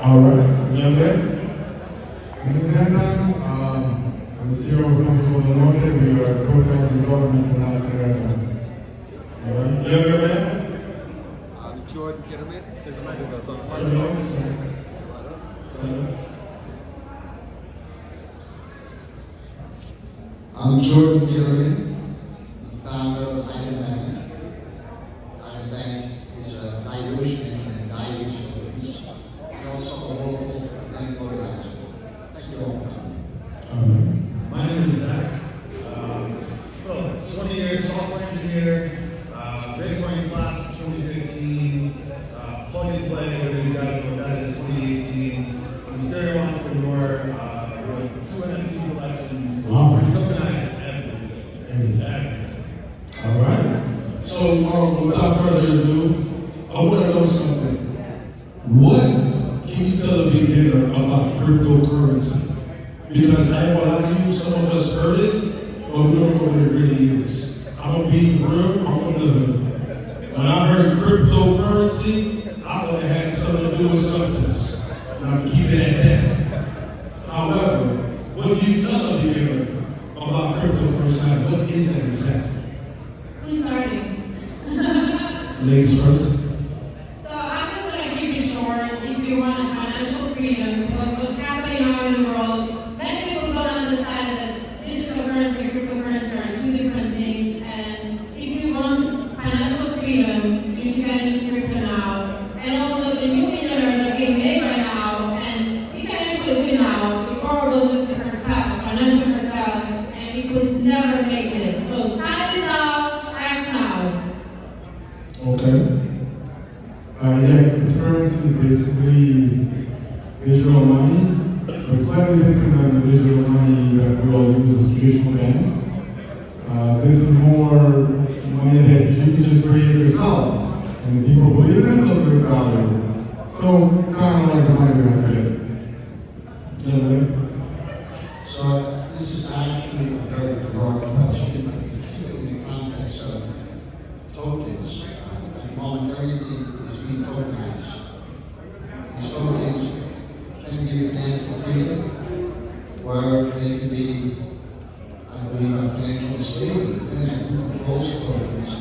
All right, young man. In the same time, the CEO of the company called DelNorte, we are co-counsel governments in Latin America. All right, younger man. Jordan Kitterman. There's a mic that's on. I'm Jordan Kitterman, founder of Iron Bank. Iron Bank is a valuation and value solutions, and also a local event organizer. Thank you all for coming. My name is Zach. 20 years software engineer, Bitcoin class 2015, plug and play, whatever you guys know that is 2018. I'm a serial entrepreneur, with 2 NFT collections. Wow. Tokenize everything. All right. So, without further ado, I want to know something. What can you tell a beginner about cryptocurrency? Because I ain't gonna lie to you, some of us heard it, but we don't know what it really is. I'm gonna be real, I'm from the hood. When I heard cryptocurrency, I thought it had something to do with substance. And I'm keeping it at that. However, what do you tell a beginner about cryptocurrency? What is it exactly? Who's starting? Ladies first. So I'm just going to keep it short. If you want financial freedom, because what's happening now in the world, many people don't understand that digital currency and cryptocurrency are two different things. And if you want financial freedom, you should get into crypto now. And also the new millionaires are being made right now, and you can actually win now. Before it was just a cartel, financial cartel, and we could never make it. So time is now, act now. Okay. Yeah, cryptocurrency is basically digital money, but it's slightly different than the digital money that we all use as traditional banks. This is more money that you can just create yourself, and people believe in it, look at value. So, kind of like the money we have today. So this is actually a very broad question, in the context of tokens. At the moment, everything is being tokenized. These tokens can be a financial freedom, or they can be, I believe, a financial slavery. It depends on who controls the tokens,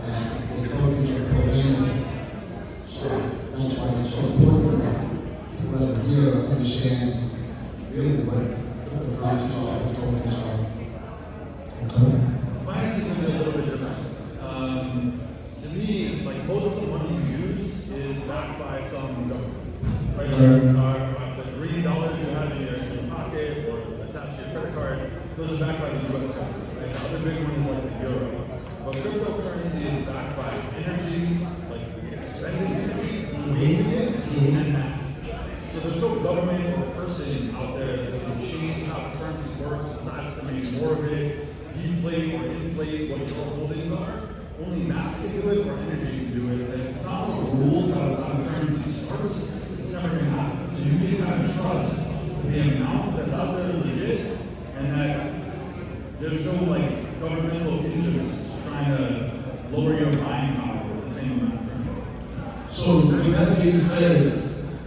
and the tokens are programmable. So that's why it's so important that people over here understand really what cryptocurrencies are, what tokens are. Okay. Mine is going to be a little bit different. To me, like most of the money you use is backed by some government. Right? The green dollars you have in your pocket or attached to your credit card, those are backed by the U.S. government. Right? The other big one is like the euro. But cryptocurrency is backed by energy, like expending energy, wasting it, and math. So there's no government or person out there that can change how currency works, decides to make more of it, deflate or inflate what your holdings are. Only math can do it or energy can do it. And it's not the rules how the currency works, it's never going to happen. So you can kind of trust the amount that's out there is legit and that there's no like governmental interests trying to lower your buying power with the same amount of currency. So, with that being said,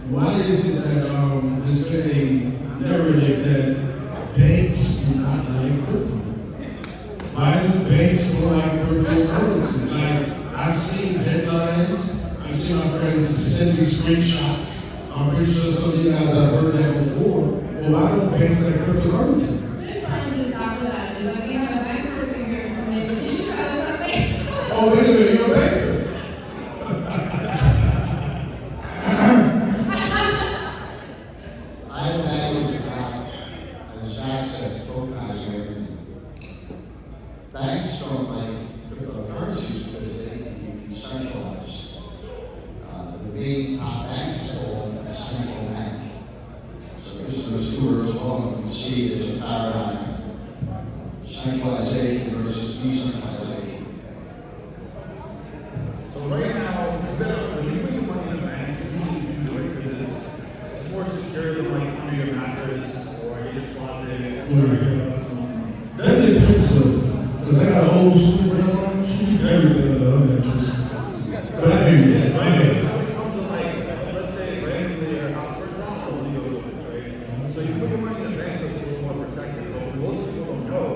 why is it that there's been a narrative that banks do not like crypto? Why do banks don't like cryptocurrency? Like, I've seen headlines, I've seen my friends send me screenshots. I'm pretty sure some of you guys have heard that before. Well, why don't banks like cryptocurrency? We're trying to stop with that. Like, we have a bank person here, so maybe you should have something. Oh, wait a minute, you're a banker. Iron Bank is about, as Zach said, tokenizing everything. Banks don't like cryptocurrencies because they can be decentralized. The big top bank is called a central bank. So this is tour as well, you can see there's a paradigm. Centralization versus decentralization. So right now, when you put your money in a bank, usually you do it because it's more secure than like under your mattress or in your closet or wherever you have some. That depends on, because I got an old school friend, she keep everything in the mattress. But I hear you, I hear you. So when it comes to like, let's say randomly your house, most people don't know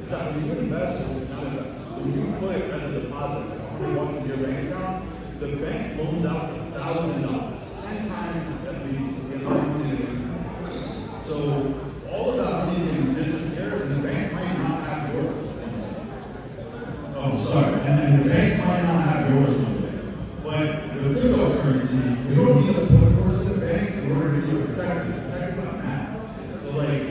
is that when you invest or not invest, when you put as a deposit $100 into your bank account, the bank loans out $1,000, 10 times at least the amount of money that you have. So all of that money can disappear, and the bank might not have yours. Oh, sorry, and the bank might not have yours one day. But the cryptocurrency, you don't need to put yours in the bank in order to keep it protected. It's protected by math. So like,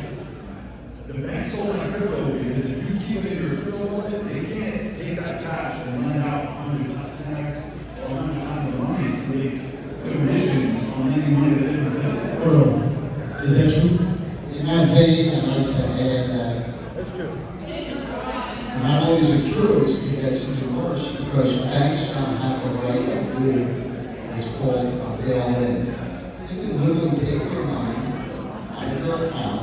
the bank's holding crypto because if you keep it in your crypto wallet, they can't take that cash and lend out 100 times 10x or 100 times the money to make commissions on any money that it possesses. Is that true? In that vein, I'd like to add that That's true. not only is it true, it gets even worse because banks now have the right to do what's called a bail-in. They can literally take your money out of their account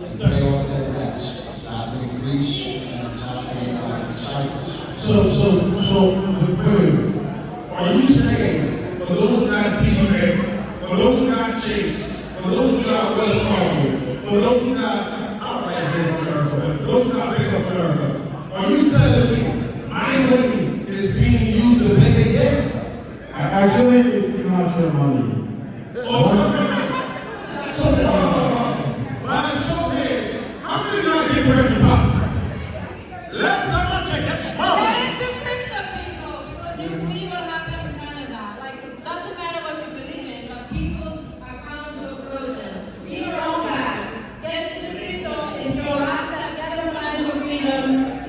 and pay off their debts. It's happening in Greece and it's happening in Cyprus. Wait, are you saying for those who got TD, for those who got Chase, for those who got Wells Fargo, for those who got outright Bank of America, for those who got Bank of America, are you telling me my money is being used to pay the debt? Actually, it's not your money. My show is, how many not get direct deposit? Let's not check that's That is the crypto people, because you see what happened in Canada. Like, it doesn't matter what you believe in, but people's accounts go frozen. Be your own back. Get into crypto, it's your last step, get your financial freedom.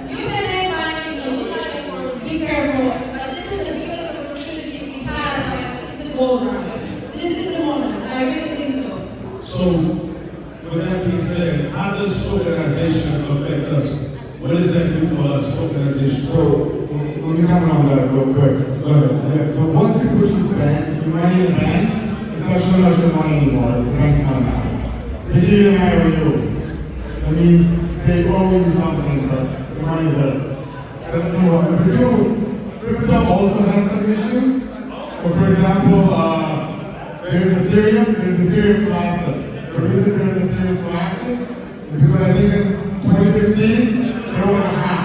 You can make money, you lose money, of course, be careful. But this is the biggest opportunity we had, like, since the gold rush. This is the moment, I really think so. So, with that being said, how does tokenization affect us? What does that do for us, tokenization? So, let me comment on that real quick. Go ahead. Yeah, so once you put your money in the bank, it's actually not your money anymore, it's the bank's money now. They give you the money to you. That means they owe you something, but the money is theirs. That's the one. But crypto also has some issues. So for example, there's Ethereum Classic. The reason there's Ethereum Classic is because I think in 2015, there was a hack.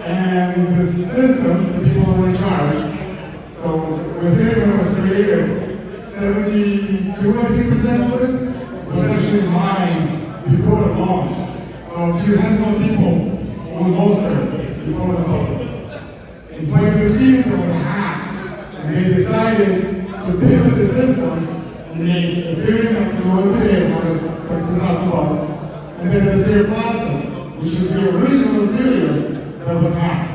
And the system, the people were in charge. So when Ethereum was created, 72% of it was actually mined before the launch. So a few handful of people owned most of it before the public. In 2015, there was a hack. And they decided to pivot the system and make Ethereum like the one today, where it's like $2,000. And then there's Ethereum Classic, which is the original Ethereum that was hacked.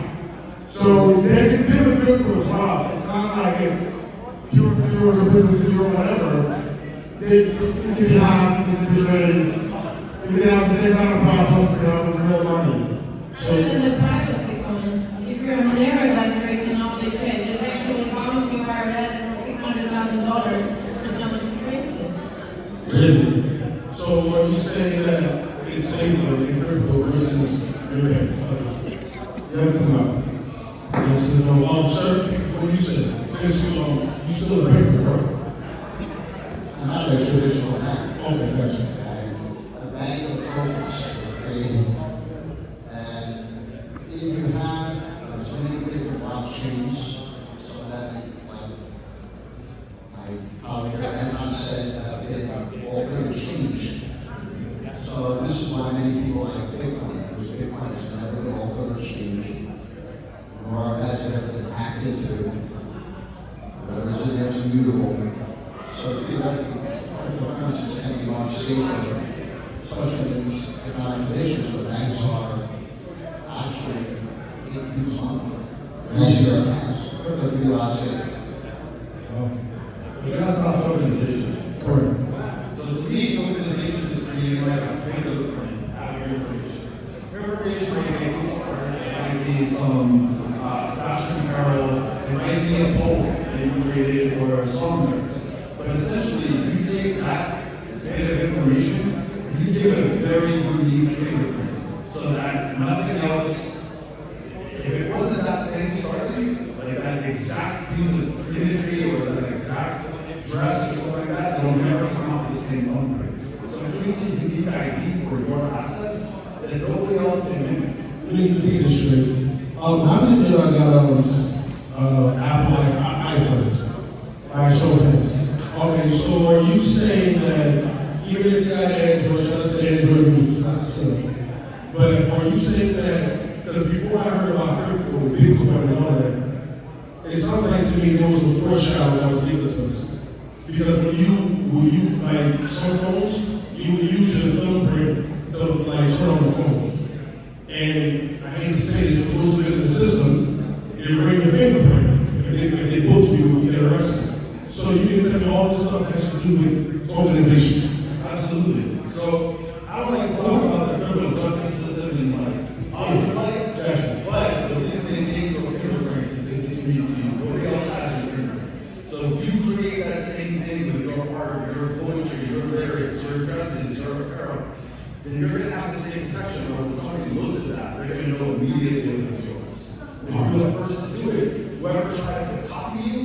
So they can pivot crypto as well. It's not like it's pure business or whatever. They can be hacked, they can be raised. They can have the same kind of problems because it's real money. So in the privacy coins, if you're a Monero investor, you can only trade. There's actually a common your IRS for $600,000. There's not much to trace it. Really? So are you saying that it's safer in crypto versus your bank? Yes and no. Yes and no. Sir, what you said? You still a banker, right? I'm not a traditional bank. Okay, gotcha. A bank of tokens trading. And if you have so many different blockchains, so that my colleague Emma said they all could have changed. So this is why many people like Bitcoin, because Bitcoin has never been altered or changed, nor has it ever been hacked into. Whereas it is immutable. So theoretically, cryptocurrencies can be much safer, especially in these economic conditions where banks are actually use money. Easier accounts. Crypto can be a lot safer. But that's not tokenization. Correct. So to me, tokenization is creating like a fingerprint out of your information. Your information might be some fashion apparel, it might be a poem that you created or a song lyrics. But essentially, you take that bit of information and you give it a very unique fingerprint so that nothing else, if it wasn't that thing starting, like that exact piece of imagery or that exact dress or something like that, it'll never come out the same thumbprint. So it creates a unique ID for your assets that nobody else can mimic. Let me read this straight. How many of y'all got Apple iPhones? I show this. Okay, so are you saying that even if you got Android, shout out to Android users, but are you saying that, because before I heard about crypto, Bitcoin and all that, it sounds like to me there was a foreshadow that was given to us. Because when you like some phones, you would use your thumbprint to like turn on the phone. And I hate to say this, for those who get in the system, they bring your fingerprint if they book you if you get arrested. So you can tell me all this stuff has to do with organization. Absolutely. So I would like to talk about the criminal justice system and like positive light, but the reason they take your fingerprint is to use you. Nobody else has your fingerprint. So if you create that same thing with your art, your poetry, your lyrics, your dresses, your apparel, then you're going to have the same protection. But when somebody looks at that, they're going to know immediately that it's yours. If you're the first to do it, whoever tries to copy you,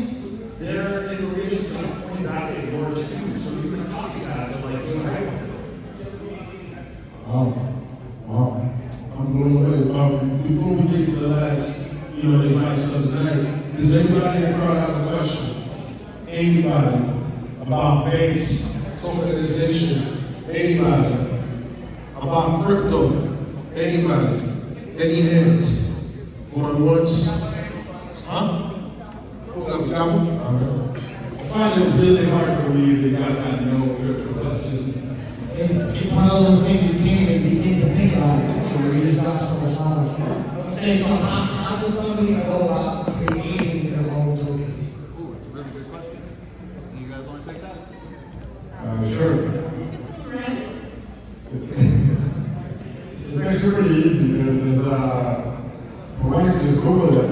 their information is going to point back at yours too. So you can copycat of like your right. Wow. I'm blown away. Before we get to the last, advice of the night, does anybody in the crowd have a question? Anybody about banks, tokenization? Anybody about crypto? Anybody? Any hands? Going once? Huh? We got one? I find it really hard to believe that you guys have no crypto questions. It's one of those things you can't even begin to think about it. You just drop so much knowledge. Say, so how does somebody go about creating their own token? Ooh, it's a really good question. You guys want to take that? Sure. It's actually pretty easy. There's for one, you can just Google it.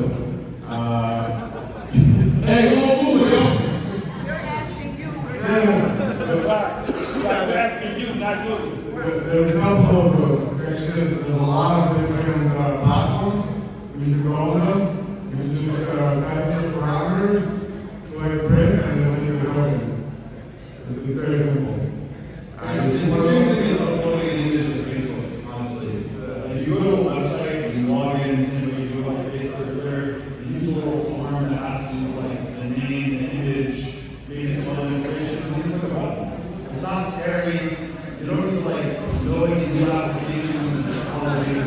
Hey, go Google, yo! I'm asking you, not Google. There's a couple of, actually, there's a lot of different platforms. You can go on them. You can just type in your parameters, click print, and then you can go in. It's very simple. It's the same thing as uploading an image to Facebook, honestly. If you go to a website and you log in, same way you do like Facebook or Twitter, you use a little form that asks you like the name, the image, maybe some other information, and you click a button. It's not scary. You don't need to like know any new applications and technology.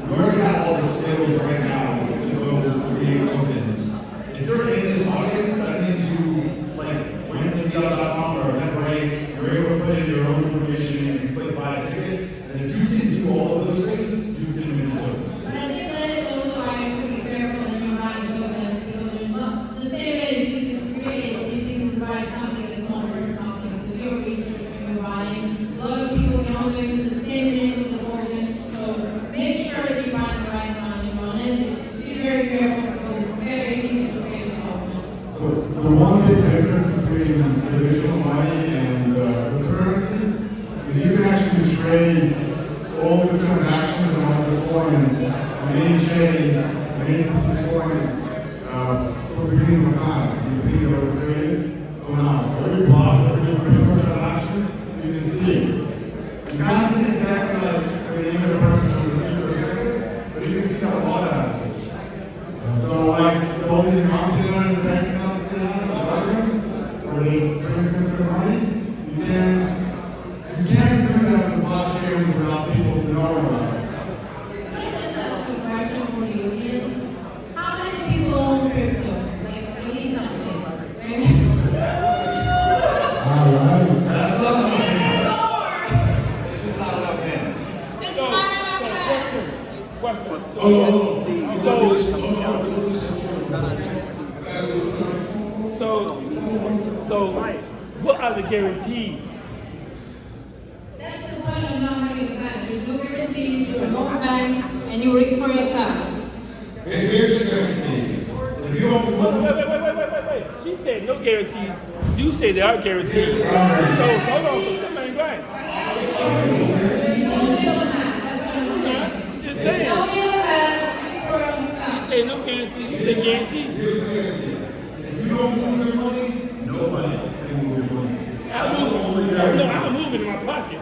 We already have all the skills right now to go create tokens. If you're in this audience, that means you like went to meetup.com or Eventbrite, you're able to put in your own information and click buy a ticket. And if you can do all of those things, you can mint a token. But I think that is also why you should be careful when you're buying tokens, because there's not the same way it's easy to create, it's easy to buy something that's not worth nothing. So do your research when you're buying. A lot of people can also use the same names of the organs, so make sure that you buy the right one. And be very careful because it's very easy to create a token. So the one big difference between traditional money and cryptocurrency is you can actually trace all the transactions and all the coins on any chain, on any specific coin, for the beginning of time. You think that was created till now. So every block, every transaction, you can see it. You can't see exactly like the name of the person who received or accepted, but you can see how all that happens. So like all these computers, bank accounts, where they bring things for money, you can't do that with blockchain without people knowing about it. Can I just ask a question for the audience? How many people own crypto? Like, at least something, right? That's not enough hands. It's just not enough hands. It's not enough time. Question. So, what are the guarantees? That's the point of not having a bank. There's no guarantees, you're no bank, and you risk for yourself. And here's your guarantee. If you don't Wait. She said no guarantees. You say there are guarantees. So hold on, so something ain't right. There's no middleman, that's what I'm saying. Just There's saying. no middleman, risk for yourself. She said no guarantees. You said guarantees. Here's the guarantee. If you don't move your money, nobody can move your money. I'm moving in my pocket.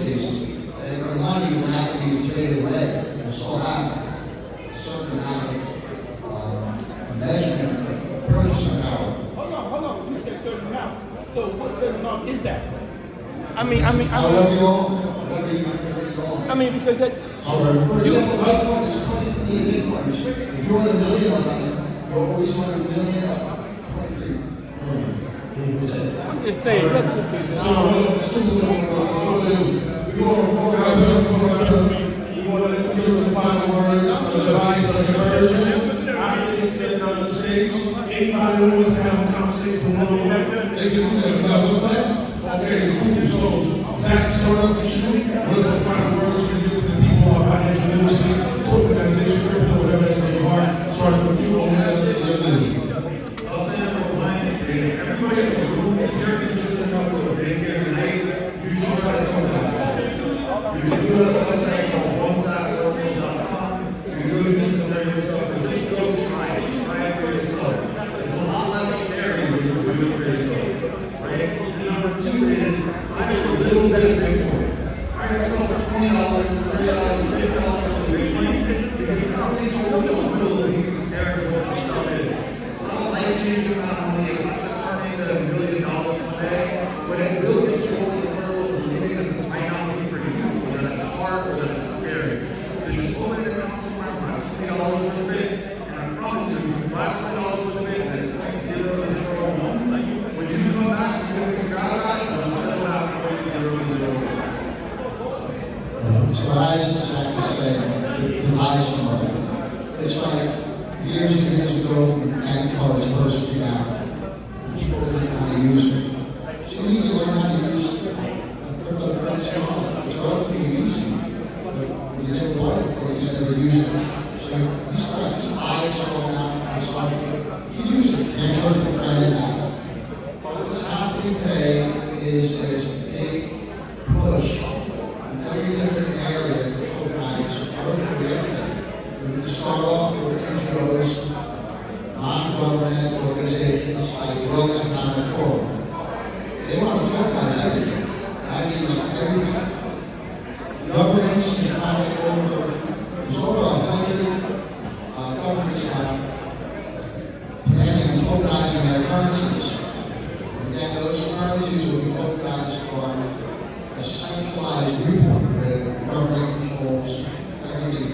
cases, and your money will not be traded away. You'll still have a certain amount of measurement of purchasing power. Hold on. You said certain amount. So what certain amount is that? However you own. I mean, because that. For example, Bitcoin is 23 Bitcoins. If you want $1 million of them, you always want $1 million of 23 million. That's it. I'm just saying. So, you want to give the final words of advice of encouragement? After they get on the stage, anybody who wants to have a conversation with one, they can do that. You guys okay? Okay, cool. So, Zach, start off with you. What is the final words you can give to the people on financial literacy, tokenization, crypto, whatever that's in your heart? Starting from you, over there to the other lady. So I'll say number one is everybody in the room, if you're interested enough to be here tonight, you should try to tokenize. You can do it on the website called onesideoracles.com. You can go do something there yourself, but just go try it. Try it for yourself. It's a lot less scary when you do it for yourself, right? And number two is, I have a little bit of Bitcoin. I have yourself for $20, $30, $50 worth of Bitcoin, because nowadays you don't really be scared of what this stuff is. It's not a life-changing amount of money. It's not going to turn into $1 million one day, but it will get you over the hurdle of believing that this might not be for you, or that it's hard, or that it's scary. So just open an account somewhere, buy $20 worth of it, and I promise you, if you buy $20 worth of it, and it's .001, when you come back, you're going to figure out about it, but you'll still have .001. So as Zach said, the buy somebody. It's like years and years ago, bank cards first came out. People didn't know how to use it. So you need to learn how to use cryptocurrency. It's relatively easy, but you never bought it before, you never used it. So you start just buy something out, you start, you use it, transfer it to friend and out. But what's happening today is there's a big push in every different area to tokenize virtually everything. We can start off with NGOs, non-government organizations like World Economic Forum. They want to tokenize everything. I mean, like everything. Governments is probably there's over 100 governments now planning on tokenizing their currencies. And those currencies will be tokenized from a centralized viewpoint where the government controls everything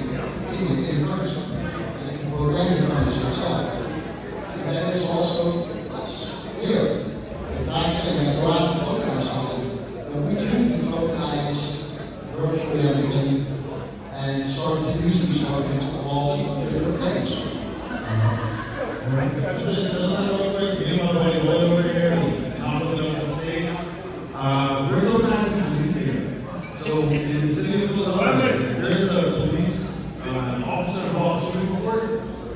in currency, and programming currency itself. And then there's also here, the tax saying go out and tokenize something, but we too can tokenize virtually everything and start to use these tokens for all different things. We're tokenizing police here. So in the city of Philadelphia, there's a police officer involved shooting report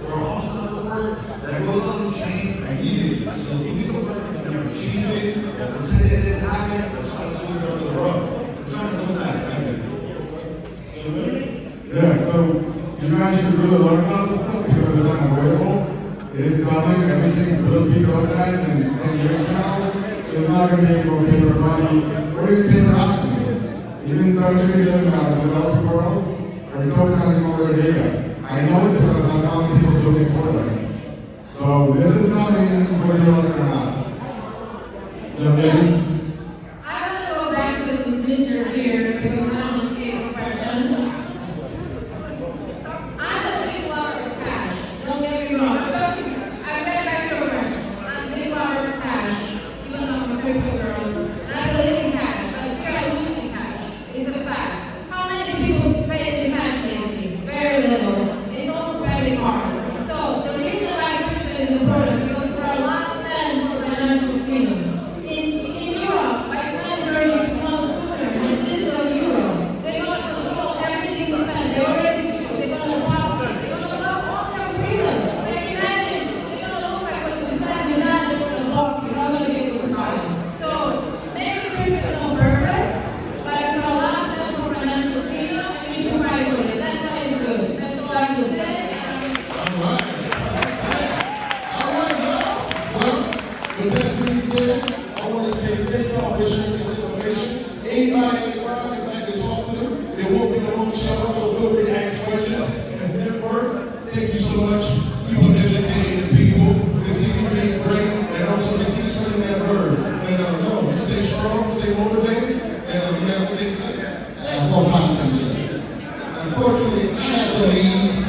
or an officer report that goes on the chain immediately. So the police department can never change it, pretend it didn't happen, or try to sweep it under the rug. We're trying to tokenize everything. Yeah, so you guys should really learn about this stuff because it's unavoidable. It is coming. Everything will be organized, and 10 years from now, it's not going to be able to paper money or even paper documents. Even countries in the developing world are tokenizing over their data. I know it because I'm calling people doing it for them. So this is coming whether you like it or not. You know what I mean? I want to go back to Mr. here because I don't want to skip the question. I'm a big lover of cash. Don't get me wrong. I get back to your question. I'm a big lover of cash, even though I'm a crypto girl. And I believe in cash. But here I lose in cash. It's a fact. How many people pay in cash lately? Very little. It's all credit card. So the reason why crypto is important because for a lot stand for financial freedom. In Europe, by 2030, it's much sooner. In digital euro, they're going to control everything you spend. They already do. They're going to profit. They're going to have all their freedom. Like imagine, they're going to look at what you spend. You're not just going to walk. You're not going to be able to buy it. So maybe crypto is not perfect, but it's a lot stand for financial freedom, and you should fight for it. That's why it's good. That's all I have to say. With that being said, I want to say thank y'all for sharing this information. Anybody in the crowd, if I shout out, so feel free to ask questions and network. Thank you so much. Keep on educating the people. Continue being great, and also continue spreading that word. And no, stay strong, stay motivated, and you have things to say. One final thing to say. Unfortunately, I have to leave